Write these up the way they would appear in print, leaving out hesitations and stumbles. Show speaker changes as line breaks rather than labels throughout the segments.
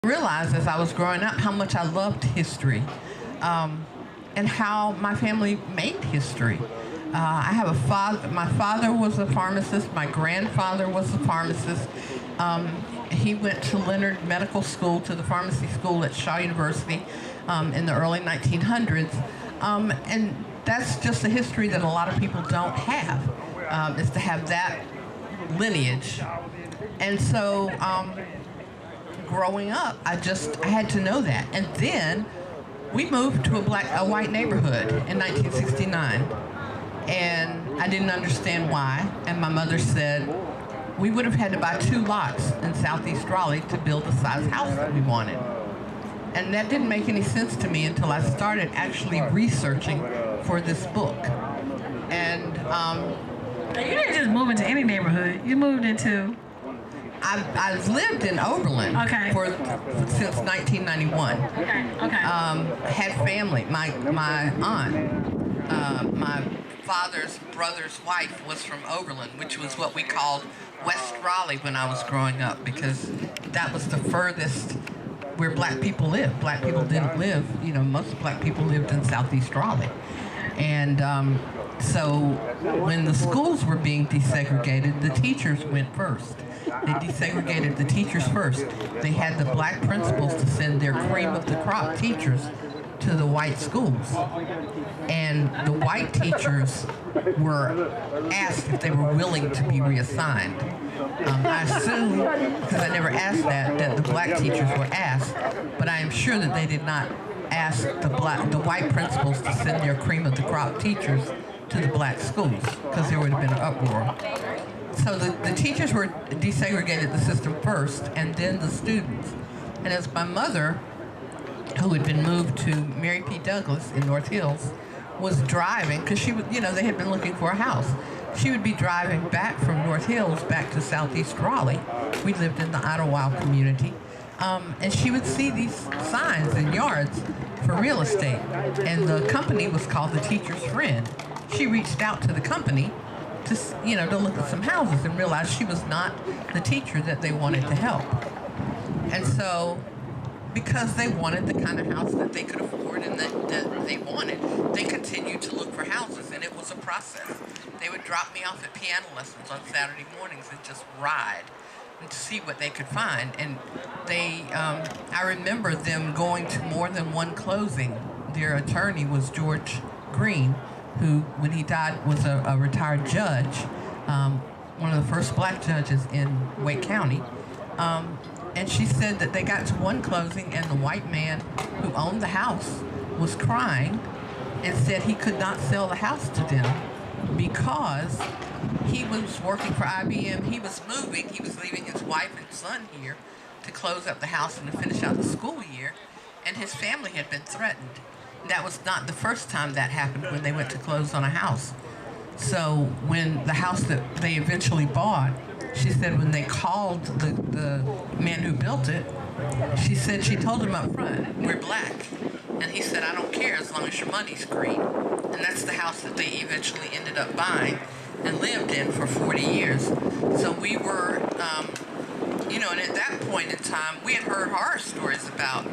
Realized as I was growing up how much I loved history, and how my family made history. I have a father. My father was a pharmacist. My grandfather was a pharmacist. He went to Leonard Medical School, to the pharmacy school at Shaw University in the early 1900s, and that's just a history that a lot of people don't have. Is to have that lineage, and so. Growing up, I had to know that. And then we moved to a white neighborhood in 1969. And I didn't understand why. And my mother said we would have had to buy 2 lots in Southeast Raleigh to build the size house that we wanted. And that didn't make any sense to me until I started actually researching for this book. And
you didn't just move into any neighborhood. You moved into...
I've lived in Oberlin since 1991.
Okay.
Had family. My aunt, my father's brother's wife was from Oberlin, which was what we called West Raleigh when I was growing up, because that was the furthest where black people lived. Black people didn't live, most black people lived in Southeast Raleigh. And so when the schools were being desegregated, the teachers went first. They desegregated the teachers first. They had the black principals to send their cream of the crop teachers to the white schools. And the white teachers were asked if they were willing to be reassigned. I assume, because I never asked that the black teachers were asked, but I am sure that they did not ask the white principals to send their cream of the crop teachers to the black schools, because there would have been an uproar. So the teachers were desegregated the system first, and then the students. And as my mother, who had been moved to Mary P. Douglas in North Hills, was driving, because she would, they had been looking for a house. She would be driving back from North Hills back to Southeast Raleigh. We lived in the Idlewild community. And she would see these signs in yards for real estate. And the company was called The Teacher's Friend. She reached out to the company to look at some houses, and realized she was not the teacher that they wanted to help. And so, because they wanted the kind of house that they could afford and that they wanted, they continued to look for houses, and it was a process. They would drop me off at piano lessons on Saturday mornings and just ride and to see what they could find. And I remember them going to more than one closing. Their attorney was George Green, who, when he died, was a retired judge, one of the first black judges in Wake County. And she said that they got to one closing, and the white man who owned the house was crying and said he could not sell the house to them because he was working for IBM. He was moving. He was leaving his wife and son here to close up the house and to finish out the school year, and his family had been threatened. That was not the first time that happened when they went to close on a house. So when the house that they eventually bought, she said when they called the man who built it, she said she told him up front, "We're black." And he said, "I don't care as long as your money's green." And that's the house that they eventually ended up buying and lived in for 40 years. So we were, and at that point in time, we had heard horror stories about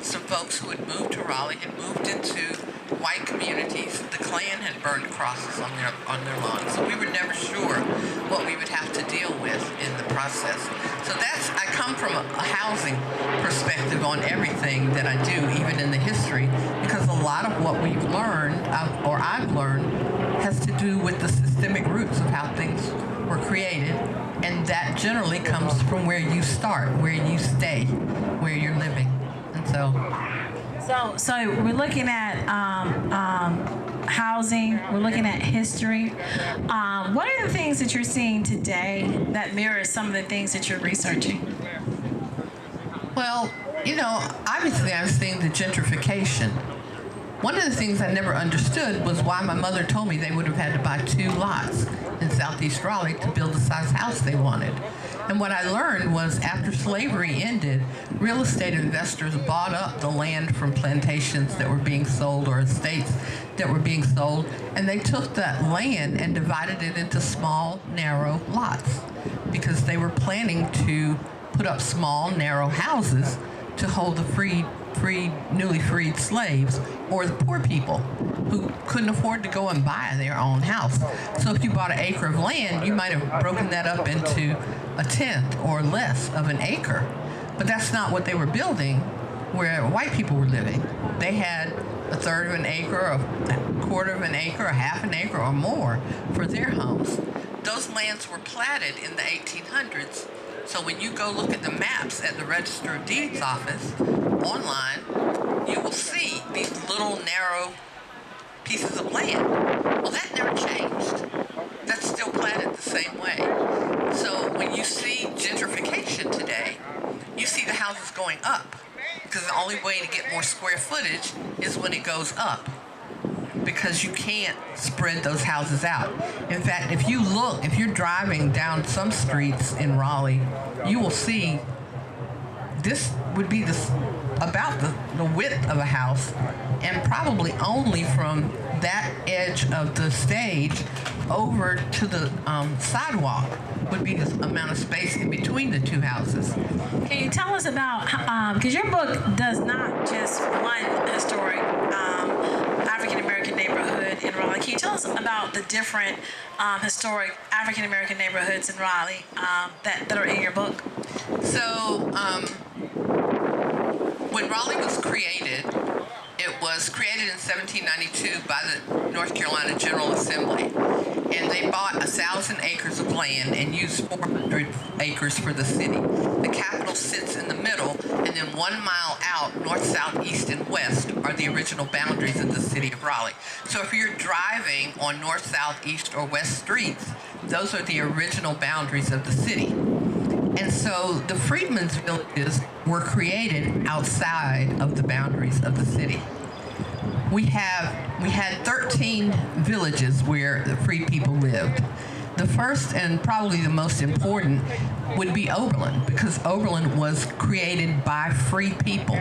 some folks who had moved to Raleigh, had moved into white communities. The Klan had burned crosses on their lawns. So we were never sure what we would have to deal with in the process. So I come from a housing perspective on everything that I do, even in the history, because a lot of what we've learned, or I've learned, has to do with the systemic roots of how things were created. And that generally comes from where you start, where you stay, where you're living. And
So we're looking at housing. We're looking at history. What are the things that you're seeing today that mirrors some of the things that you're researching?
Well, obviously I'm seeing the gentrification. One of the things I never understood was why my mother told me they would have had to buy 2 lots in Southeast Raleigh to build the size house they wanted. And what I learned was after slavery ended, real estate investors bought up the land from plantations that were being sold or estates that were being sold, and they took that land and divided it into small, narrow lots because they were planning to put up small, narrow houses to hold the newly freed slaves, or the poor people who couldn't afford to go and buy their own house. So if you bought an acre of land, you might have broken that up into a tenth or less of an acre. But that's not what they were building where white people were living. They had a third of an acre, a quarter of an acre, a half an acre or more for their homes. Those lands were platted in the 1800s. So when you go look at the maps at the Register of Deeds office online, you will see these little narrow pieces of land. Well, that never changed. That's still platted the same way. So when you see gentrification today, you see the houses going up, because the only way to get more square footage is when it goes up, because you can't spread those houses out. In fact, if you're driving down some streets in Raleigh, you will see this would be about the width of a house, and probably only from that edge of the stage over to the sidewalk would be the amount of space in between the two houses.
Can you tell us about, because your book does not just one historic African-American neighborhood in Raleigh. Can you tell us about the different historic African-American neighborhoods in Raleigh that are in your book?
So, when Raleigh was created, it was created in 1792 by the North Carolina General Assembly. And they bought 1,000 acres of land and used 400 acres for the city. The Capitol sits in the middle, and then 1 mile out, north, south, east, and west are the original boundaries of the city of Raleigh. So if you're driving on north, south, east, or west streets, those are the original boundaries of the city. And so the freedmen's villages were created outside of the boundaries of the city. We had 13 villages where the free people lived. The first and probably the most important would be Oberlin, because Oberlin was created by free people.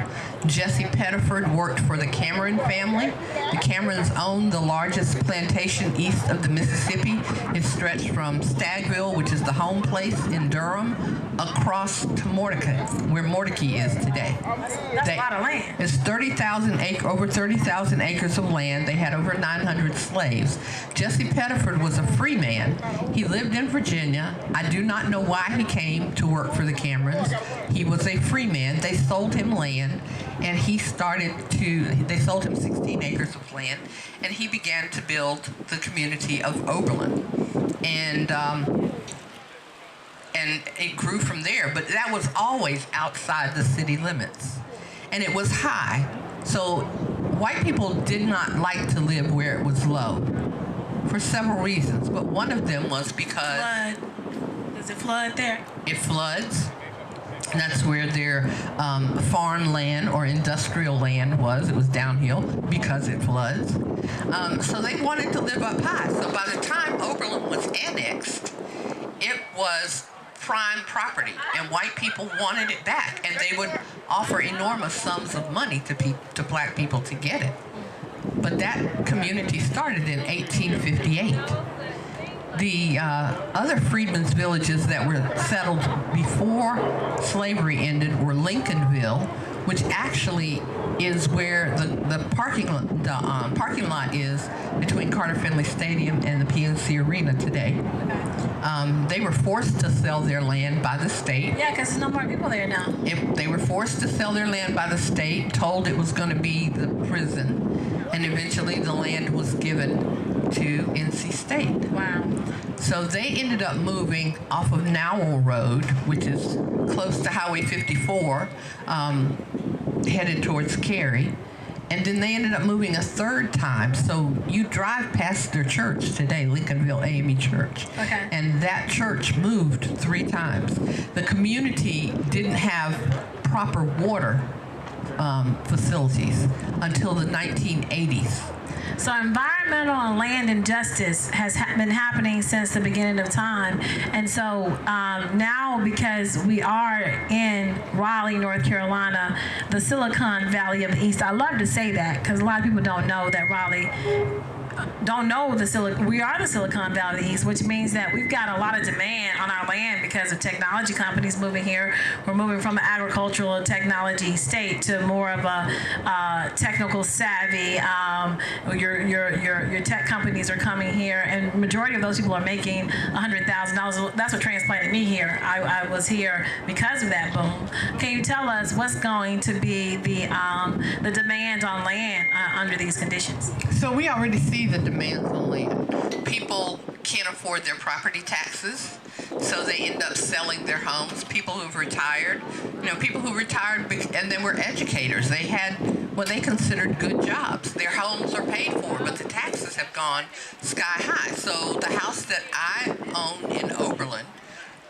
Jesse Pettiford worked for the Cameron family. The Camerons owned the largest plantation east of the Mississippi. It stretched from Stagville, which is the home place in Durham, across to Mordecai, where Mordecai is today.
That's a lot of land.
It's over 30,000 acres of land. They had over 900 slaves. Jesse Pettiford was a free man. He lived in Virginia. I do not know why he came to work for the Camerons. He was a free man. They sold him land, and they sold him 16 acres of land, and he began to build the community of Oberlin. And it grew from there, but that was always outside the city limits. And it was high. So white people did not like to live where it was low for several reasons, but one of them was because...
Flood. Does it flood there?
It floods. And that's where their farmland or industrial land was. It was downhill because it floods. So they wanted to live up high. So by the time Oberlin was annexed, it was prime property, and white people wanted it back, and they would offer enormous sums of money to black people to get it. But that community started in 1858. The other freedmen's villages that were settled before slavery ended were Lincolnville, which actually is where the parking lot is between Carter Finley Stadium and the PNC Arena today. They were forced to sell their land by the state.
Yeah, because there's no more people there now.
They were forced to sell their land by the state, told it was going to be the prison, and eventually the land was given to NC State.
Wow.
So they ended up moving off of Nowell Road, which is close to Highway 54, headed towards Cary. And then they ended up moving a third time. So you drive past their church today, Lincolnville AME Church.
Okay.
And that church moved 3 times. The community didn't have proper water facilities until the 1980s.
So environmental and land injustice has been happening since the beginning of time. And so now, because we are in Raleigh, North Carolina, the Silicon Valley of the East, I love to say that because a lot of people don't know that Raleigh don't know we are the Silicon Valley of the East, which means that we've got a lot of demand on our land because of technology companies moving here. We're moving from an agricultural technology state to more of a technical savvy. Your tech companies are coming here, and majority of those people are making $100,000. That's what transplanted me here. I was here because of that boom. Can you tell us what's going to be the demand on land under these conditions?
So we already see the demands on land. People can't afford their property taxes, so they end up selling their homes. People who've retired, people who retired and then were educators. They had what they considered good jobs. Their homes are paid for, but the taxes have gone sky high. So the house that I own in Oberlin,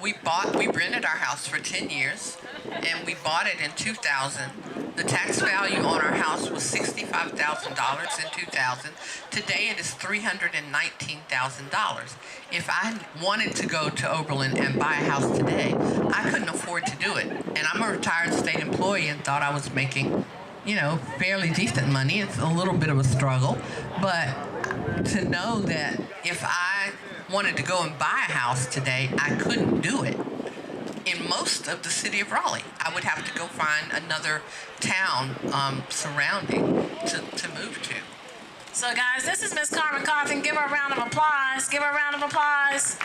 we rented our house for 10 years, and we bought it in 2000. The tax value on our house was $65,000 in 2000. Today it is $319,000. If I wanted to go to Oberlin and buy a house today, I couldn't afford to do it. And I'm a retired state employee and thought I was making, fairly decent money. It's a little bit of a struggle, but to know that if I wanted to go and buy a house today, I couldn't do it. In most of the city of Raleigh, I would have to go find another town surrounding to move to.
So guys, this is Miss Carmen Cawthon. Give her a round of applause. Give her a round of applause.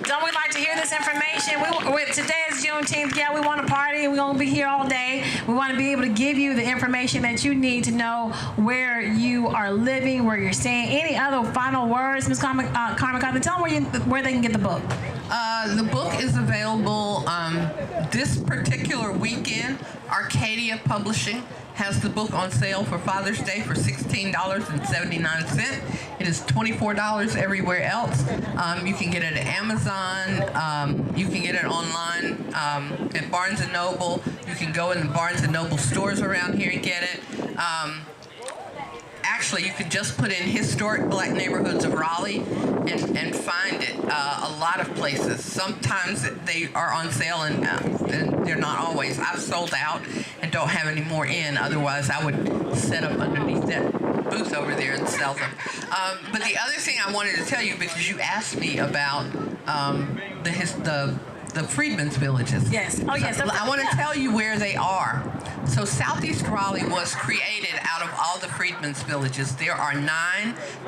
Don't we like to hear this information? Today is Juneteenth. Yeah, we want to party. We're going to be here all day. We want to be able to give you the information that you need to know where you are living, where you're staying. Any other final words, Miss Carmen Cawthon? Tell them where they can get the book.
The book is available this particular weekend. Arcadia Publishing has the book on sale for Father's Day for $16.79. It is $24 everywhere else. You can get it at Amazon. You can get it online at Barnes & Noble. You can go in the Barnes & Noble stores around here and get it. Actually, you could just put in historic black neighborhoods of Raleigh and find it a lot of places. Sometimes they are on sale and they're not always. I've sold out and don't have any more in. Otherwise, I would set up underneath that booth over there and sell them. But the other thing I wanted to tell you, because you asked me about the freedmen's villages.
Yes. Oh, yes.
I want to tell you where they are. So Southeast Raleigh was created out of all the freedmen's villages. There are 9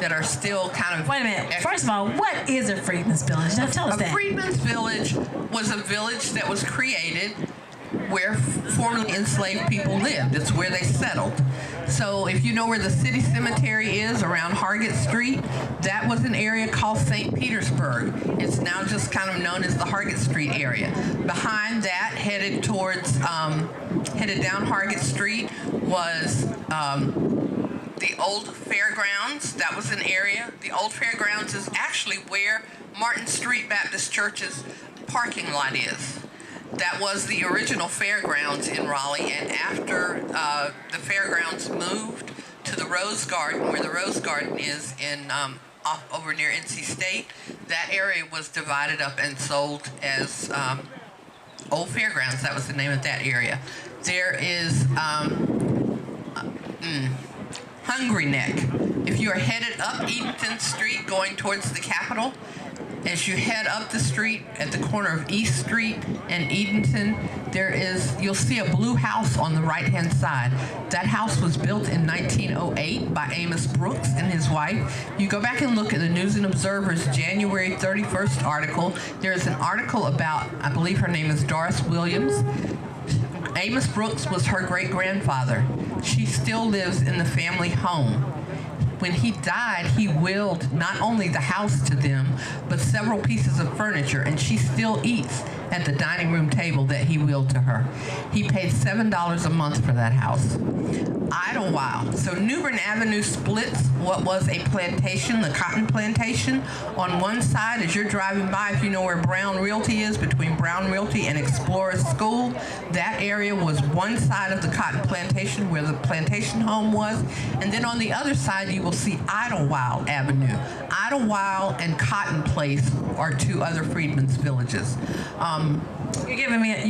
that are still kind of...
Wait a minute. First of all, what is a freedmen's village? Now tell us that.
A freedmen's village was a village that was created where formerly enslaved people lived. It's where they settled. So if you know where the city cemetery is around Hargett Street, that was an area called St. Petersburg. It's now just kind of known as the Hargett Street area. Behind that, headed down Hargett Street, was the old fairgrounds. That was an area. The old fairgrounds is actually where Martin Street Baptist Church's parking lot is. That was the original fairgrounds in Raleigh, and after the fairgrounds moved to the Rose Garden, where the Rose Garden is in off over near NC State, that area was divided up and sold as Old Fairgrounds. That was the name of that area. There is Hungry Neck. If you are headed up Edenton Street going towards the Capitol, as you head up the street at the corner of East Street and Edenton, you'll see a blue house on the right-hand side. That house was built in 1908 by Amos Brooks and his wife. You go back and look at the News and Observer's January 31st article. There's an article about, I believe her name is Doris Williams. Amos Brooks was her great-grandfather. She still lives in the family home. When he died, he willed not only the house to them, but several pieces of furniture, and she still eats at the dining room table that he willed to her. He paid $7 a month for that house. Idlewild. So New Bern Avenue splits what was a plantation, the cotton plantation. On one side, as you're driving by, if you know where Brown Realty is, between Brown Realty and Explorer School, that area was one side of the cotton plantation where the plantation home was. And then on the other side, you will see Idlewild Avenue. Idlewild and Cotton Place are 2 other freedmen's villages.
You're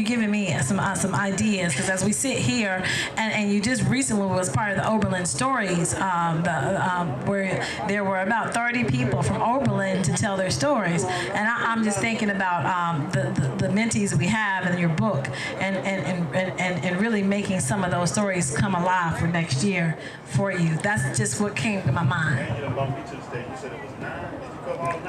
giving me some ideas, because as we sit here, and you just recently was part of the Oberlin Stories, where there were about 30 people from Oberlin to tell their stories, and I'm just thinking about the mentees we have in your book, and really making some of those stories come alive for next year for you. That's just what came to my mind.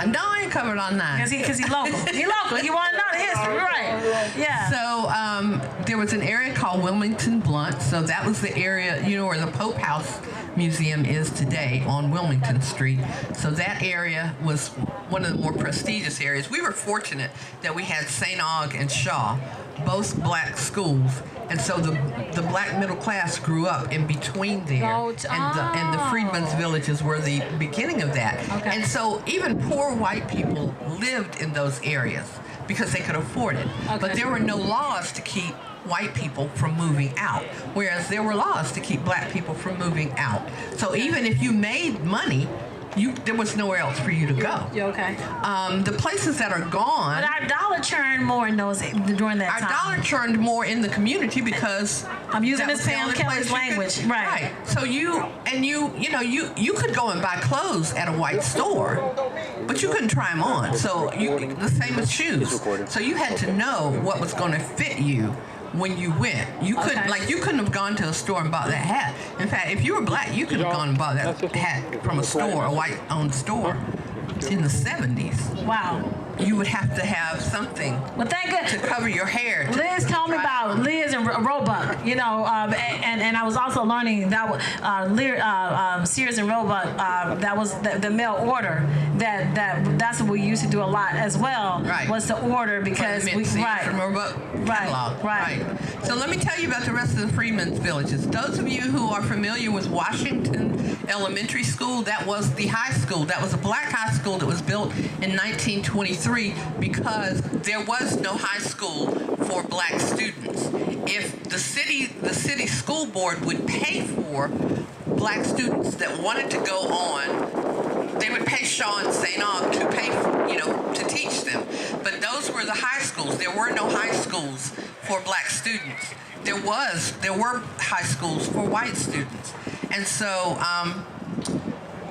No, I ain't covered on that.
Because he's local. He local. He want to know the history, right? Yeah.
So there was an area called Wilmington Blunt. So that was the area, where the Pope House Museum is today on Wilmington Street. So that area was one of the more prestigious areas. We were fortunate that we had St. Aug and Shaw, both black schools. And so the black middle class grew up in between there, and the Freedmen's Villages were the beginning of that.
Okay.
And so even poor white people lived in those areas because they could afford it.
Okay.
But there were no laws to keep white people from moving out, whereas there were laws to keep black people from moving out. So even if you made money, there was nowhere else for you to go.
You okay?
The places that are gone.
But our dollar churned more in those during that time.
Our dollar churned more in the community because
I'm using Miss Pam Kelly's language, right?
So you could go and buy clothes at a white store, but you couldn't try them on. So the same with shoes. So you had to know what was going to fit you when you went. You couldn't have gone to a store and bought that hat. In fact, if you were black, you could have gone and bought that hat from a store, a white-owned store, in the 70s.
Wow.
You would have to have something to cover your hair.
Liz told me about Liz and Roebuck, and I was also learning that Sears and Roebuck, that was the mail order. That's what we used to do a lot as well.
Right.
Was to order because
from Roebuck catalog. Right. So let me tell you about the rest of the Freedmen's Villages. Those of you who are familiar with Washington Elementary School, that was the high school. That was a black high school that was built in 1923 because there was no high school for black students. If the city school board would pay for black students that wanted to go on, they would pay Shaw and St. Aug to pay to teach them. But those were the high schools. There were no high schools for black students. There were high schools for white students. And so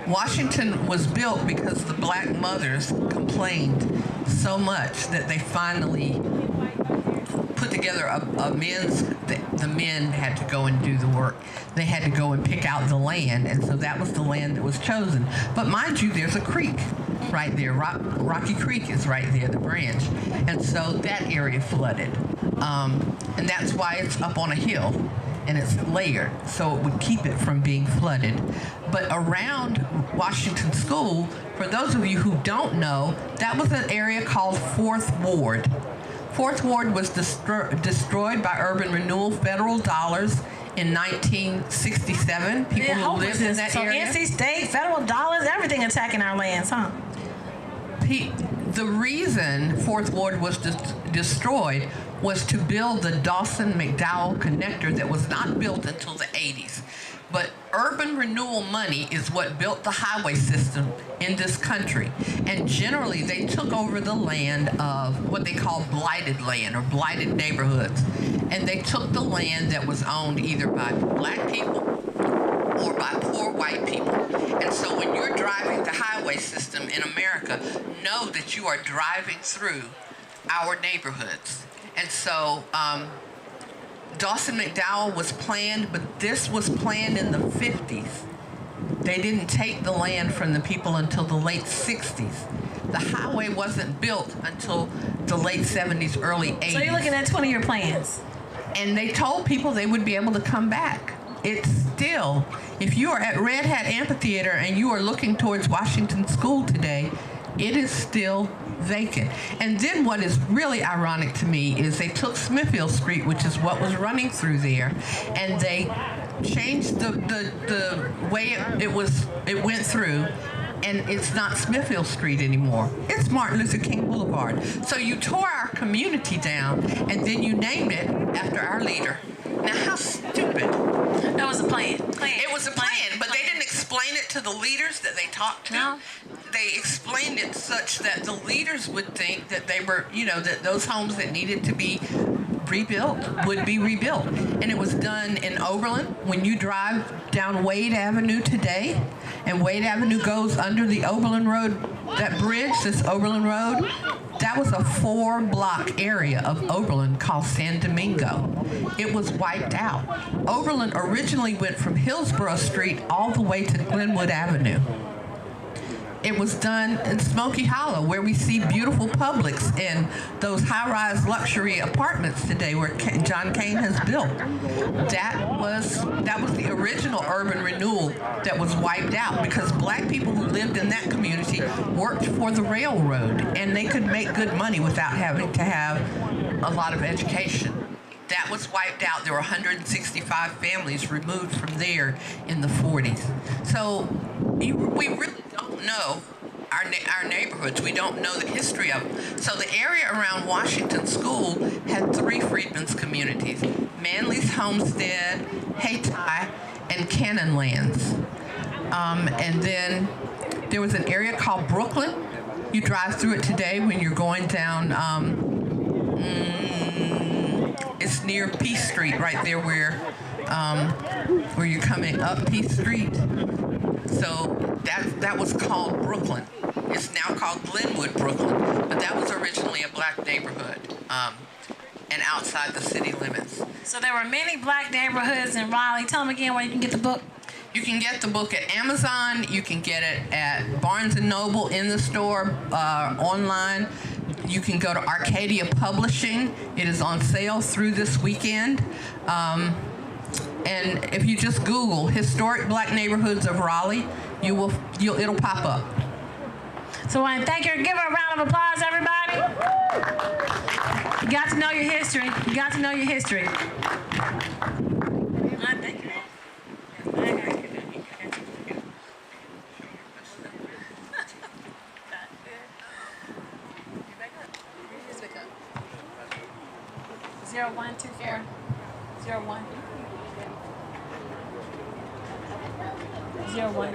Washington was built because the black mothers complained so much that they finally put together the men had to go and do the work. They had to go and pick out the land, and so that was the land that was chosen. But mind you, there's a creek right there. Rocky Creek is right there, the branch. And so that area flooded. And that's why it's up on a hill. And it's layered, so it would keep it from being flooded. But around Washington School, for those of you who don't know, that was an area called Fourth Ward. Fourth Ward was destroyed by urban renewal, federal dollars in 1967. People who lived in that area.
So NC State, federal dollars, everything attacking our lands, huh?
The reason Fourth Ward was destroyed was to build the Dawson-McDowell connector that was not built until the 80s. But urban renewal money is what built the highway system in this country. And generally, they took over the land of what they call blighted land or blighted neighborhoods. And they took the land that was owned either by black people or by poor white people. And so when you're driving the highway system in America, know that you are driving through our neighborhoods. And so Dawson-McDowell was planned, but this was planned in the 50s. They didn't take the land from the people until the late 60s. The highway wasn't built until the late 70s, early 80s.
So you're looking at 20-year plans.
And they told people they would be able to come back. It's still, if you are at Red Hat Amphitheater and you are looking towards Washington School today, it is still vacant. And then what is really ironic to me is they took Smithfield Street, which is what was running through there, and they changed the way it went through, and it's not Smithfield Street anymore. It's Martin Luther King Boulevard. So you tore our community down, and then you named it after our leader. Now, how stupid.
That was a plan.
It was a plan, but they didn't explain it to the leaders that they talked to,
No.
they explained it such that the leaders would think that they were, that those homes that needed to be rebuilt would be rebuilt. And it was done in Oberlin. When you drive down Wade Avenue today, and Wade Avenue goes under the Oberlin Road, that bridge, this Oberlin Road, that was a 4-block area of Oberlin called San Domingo. It was wiped out. Oberlin originally went from Hillsborough Street all the way to Glenwood Avenue. It was done in Smoky Hollow, where we see beautiful Publix and those high-rise luxury apartments today where John Kane has built. That was the original urban renewal that was wiped out because black people who lived in that community worked for the railroad, and they could make good money without having to have a lot of education. That was wiped out. There were 165 families removed from there in the 40s. So we really don't know our neighborhoods. We don't know the history of them. So the area around Washington School had 3 freedmen's communities: Manly's Homestead, Hayti, and Cannonlands. And then there was an area called Brooklyn. You drive through it today when you're going down, it's near Peace Street, right there where you're coming up Peace Street. So that was called Brooklyn. It's now called Glenwood, Brooklyn, but that was originally a black neighborhood and outside the city limits.
So there were many black neighborhoods in Raleigh. Tell them again where you can get the book.
You can get the book at Amazon. You can get it at Barnes & Noble in the store, online. You can go to Arcadia Publishing. It is on sale through this weekend. And if you just Google Historic Black Neighborhoods of Raleigh, it'll pop up.
So I want to thank her. Give her a round of applause, everybody. You got to know your history. You got to know your history. Thank you. Zero 1 2 4 0 1 0 1.